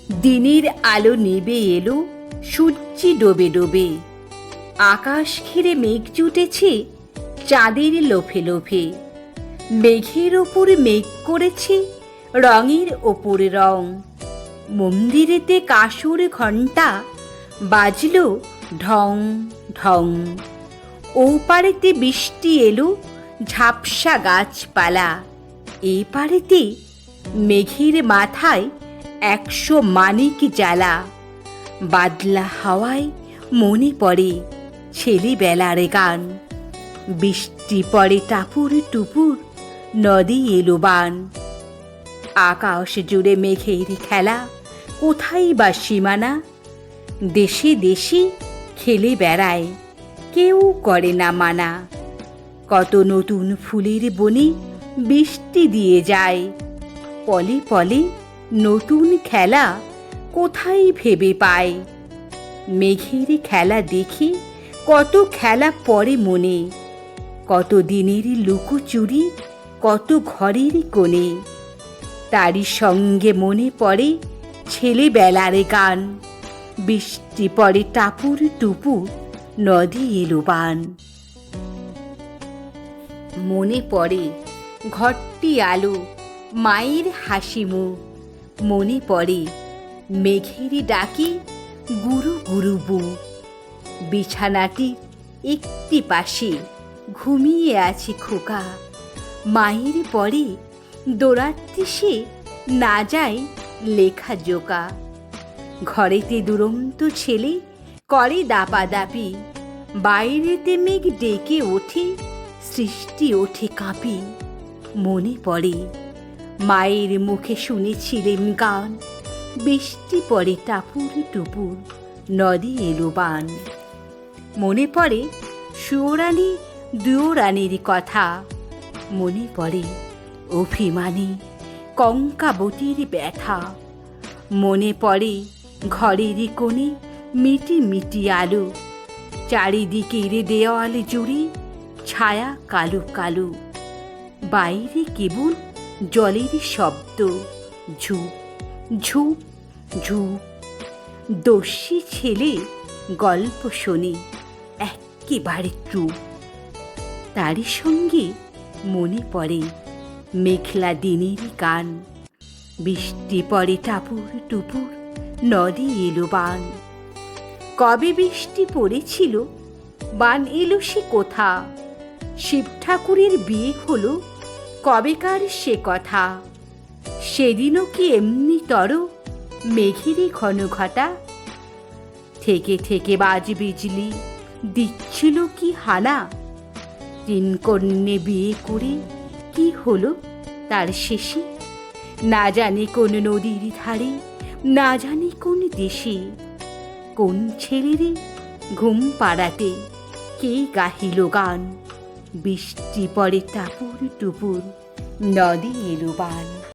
দিনের আলো নেবে এলো, সূর্যি ডোবে ডোবে, আকাশ ঘিরে মেঘ জুটেছে চাঁদের লোফে লোফে। মেঘের ওপর মেঘ করেছে রঙের ওপরে রং। মন্দিরেতে কাসুর ঘণ্টা বাজলো ঢং ঢং। ও পারেতে বৃষ্টি এলো ঝাপসা গাছপালা, এ পারেতে মেঘের মাথায় 100 মানিক জ্বালা। বাদলা হাওয়ায় মনে পড়ে ছেলেবেলার গান। বৃষ্টি পড়ে টাপুর টুপুর, নদী এলো বান। আকাশ জুড়ে মেঘের খেলা, কোথায় বা সীমানা। দেশে দেশে খেলে বেড়ায়, কেউ করে না মানা। কত নতুন ফুলের বনে বৃষ্টি দিয়ে যায়, পলে পলে নতুন খেলা কোথায় ভেবে পায়। মেঘের খেলা দেখে কত খেলা পড়ে মনে, কত দিনের লুকোচুরি, কত ঘরের কোণে। তারই সঙ্গে মনে পড়ে ছেলেবেলার গান। বৃষ্টি পড়ে টাপুর টুপুর, নদী এলো বান। মনে পড়ে ঘরটি আলো, মায়ের হাসি মুখ। মনে পড়ে মেঘের ডাকে গুরু গুরু বুক। বিছানাটি একটি পাশে ঘুমিয়ে আছে খোকা। মায়ের পরে দৌড়াতে সে না যায় লেখা জোকা। ঘরেতে দুরন্ত ছেলে করে দাপাদাপি, বাইরেতে মেঘ ডেকে ওঠে সৃষ্টি ওঠে কাঁপি। মনে পড়ে মায়ের মুখে শুনেছিলেন গান। বৃষ্টি পড়ে টাপুর টুপুর, নদী এলো বান। মনে পড়ে সুয়োরানী দুয়োরানীর কথা। মনে পড়ে অভিমানী কঙ্কাবতীর ব্যথা। মনে পড়ে ঘরের কোণে মিটি মিটি আলো, চারিদিকের দেওয়াল জুড়ে ছায়া কালো কালো। বাইরে কেবল জলের শব্দ, ঝুপ ঝুপ ঝুপ। দস্যি ছেলে গল্প শোনে একেবারে চুপ। তারই সঙ্গে মনে পড়ে মেঘলা দিনের গান। বৃষ্টি পড়ে টাপুর টুপুর, নদী এলো বান। কবে বৃষ্টি পড়েছিল, বান এলো সে কোথা। শিব ঠাকুরের বিয়ে হলো কবেকার সে কথা। সেদিনও কি এমনি তর মেঘেরই ঘন ঘটা। থেকে থেকে বাজ বিজলি দিচ্ছিল কি হানা। 3 কন্যে বিয়ে করে কি হলো তার শেষে। না জানি কোন নদীর ধারে, না জানি কোন দেশে। কোন ছেলেরে ঘুম পাড়াতে কে গাহিল গান। বৃষ্টি পড়ে টাপুর টুপুর, নদী এলো বান।